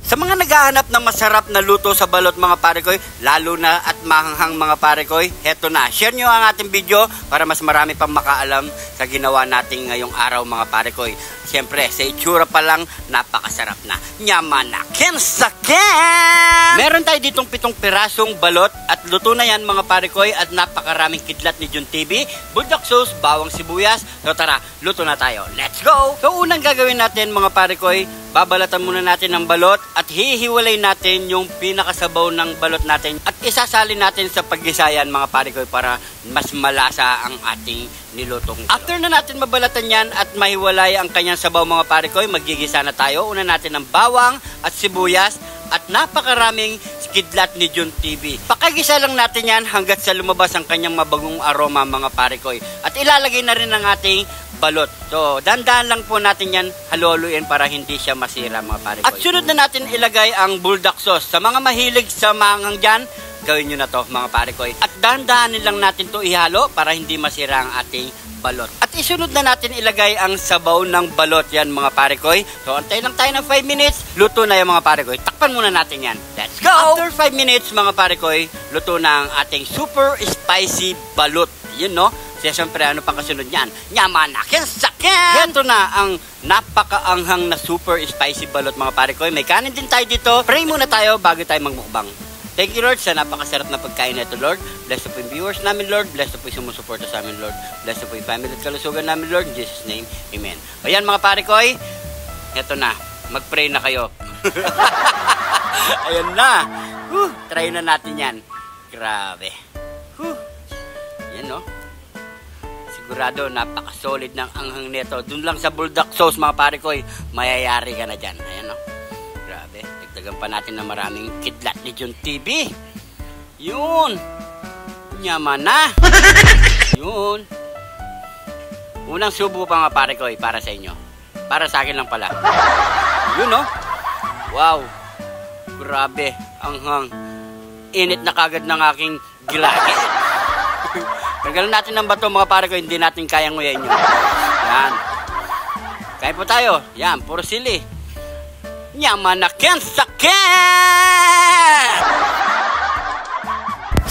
Sa mga naghahanap ng masarap na luto sa balot mga pare koy, lalo na at mahanghang mga pare koy, heto na. Share nyo ang ating video para mas marami pang makaalam sa ginawa natin ngayong araw mga pare koy. Siyempre, sa itsura pa lang, napakasarap na. Nyaman na kinsakin! Meron tayo ditong 7 pirasong balot at luto na yan mga pare koy at napakaraming kidlat ni Jun TV, bulldog sauce, bawang sibuyas. So tara, luto na tayo. Let's go! So unang gagawin natin mga pare koy, babalatan muna natin ng balot at hihiwalay natin yung pinakasabaw ng balot natin at isasalin natin sa paggisayan mga pare koy para mas malasa ang ating nilutong balot. After na natin mabalatan yan at mahiwalay ang kanyang sabaw mga pare koy, magigisa na tayo. Una natin ng bawang at sibuyas at napakaraming kidlat ni Jun TV. Pakagisa lang natin yan hanggat sa lumabas ang kanyang mabagong aroma mga pare koy. At ilalagay na rin ang ating balot. So, dandahan lang po natin yan haluluin para hindi siya masira mga pare koy. At sunod na natin ilagay ang bulldog sauce. Sa mga mahilig sa manghang dyan, gawin nyo na to mga pare koy. At dandahanin lang natin to ihalo para hindi masira ang ating balot. At isunod na natin ilagay ang sabaw ng balot yan mga pare koy. So, antay lang tayo ng 5 minutes. Luto na yung mga pare koy. Takpan muna natin yan. Let's go! After 5 minutes mga pare koy, luto na ang ating super spicy balot. Yun no? Siyempre, ano pang kasunod niyan? Nyaman na kinsakin! Ito na ang napakaanghang na super spicy balot mga pare koy. May kanin din tayo dito. Pray muna tayo bago tayo magmukbang. Thank you Lord sa napakasarap na pagkain na ito Lord. Bless po yung viewers namin Lord. Bless po yung sumusuporta sa amin Lord. Bless po yung family at kalusugan namin Lord. In Jesus name, Amen. Ayan mga pare koy. Ito na. Mag-pray na kayo. Ayan na. Try na natin yan. Grabe. Yan no. Sigurado, napaka-solid ng anghang nito. Doon lang sa bulldog sauce, mga pare koy, mayayari ka na dyan. Ayan, no? Grabe. Dagdagan pa natin na maraming kidlat ni Jun TV. Yun. Nyaman na. Yun. Unang subo pa mga pare koy, para sa inyo. Para sa akin lang pala. Yun, no? Wow. Grabe. Anghang. Init na kagad ng aking gilagi. Tanggalan natin ng bato mga pare ko, hindi natin kayang nguyain yun. Yan. Kaya po tayo. Yan, puro sili. Nyaman na kinsakin!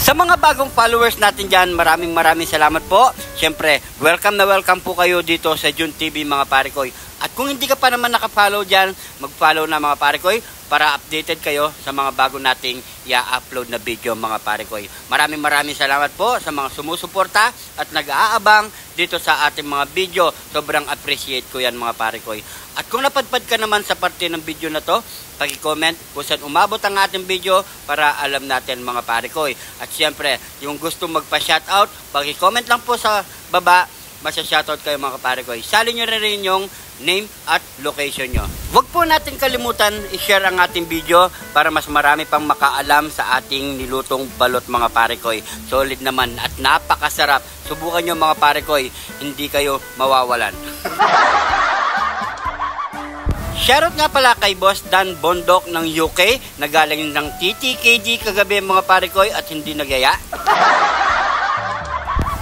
Sa mga bagong followers natin dyan, maraming salamat po. Siyempre, welcome na welcome po kayo dito sa Jun TV mga pare koy. At kung hindi ka pa naman nakafollow dyan, mag-follow na mga pare koy para updated kayo sa mga bago nating i-upload na video mga pare koy. Maraming salamat po sa mga sumusuporta at nag-aabang dito sa ating mga video. Sobrang appreciate ko yan mga pare koy. At kung napadpad ka naman sa parte ng video na to, paki-comment kung saan umabot ang ating video para alam natin mga pare koy. At siyempre, yung gusto magpa-shoutout, paki-comment lang po sa baba, masya-shoutout kayo mga pare koy. Sali nyo rin yung name at location nyo. Huwag po natin kalimutan i-share ang ating video para mas marami pang makaalam sa ating nilutong balot mga pare koy. Solid naman at napakasarap. Subukan nyo mga pare koy, hindi kayo mawawalan. Shoutout nga pala kay Boss Dan Bondok ng UK na galing ng TTKD kagabi mga pare koy at hindi nagyaya.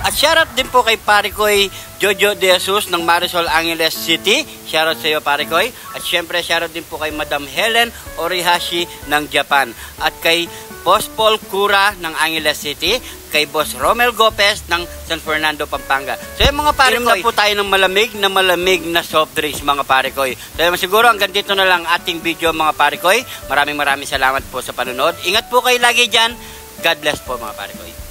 At shoutout din po kay pare koy Jojo De Jesus ng Marisol Angeles City. Shoutout sa iyo pare koy. At syempre shoutout din po kay Madam Helen Orihashi ng Japan. At kay Boss Paul Cura ng Angeles City. Kay Boss Romel Gopez ng San Fernando, Pampanga. So yung mga pare koy, na po tayo ng malamig na soft drinks mga pare koy. So siguro hanggang dito na lang ating video mga pare koy. Maraming salamat po sa panonood. Ingat po kayo lagi dyan. God bless po mga pare koy.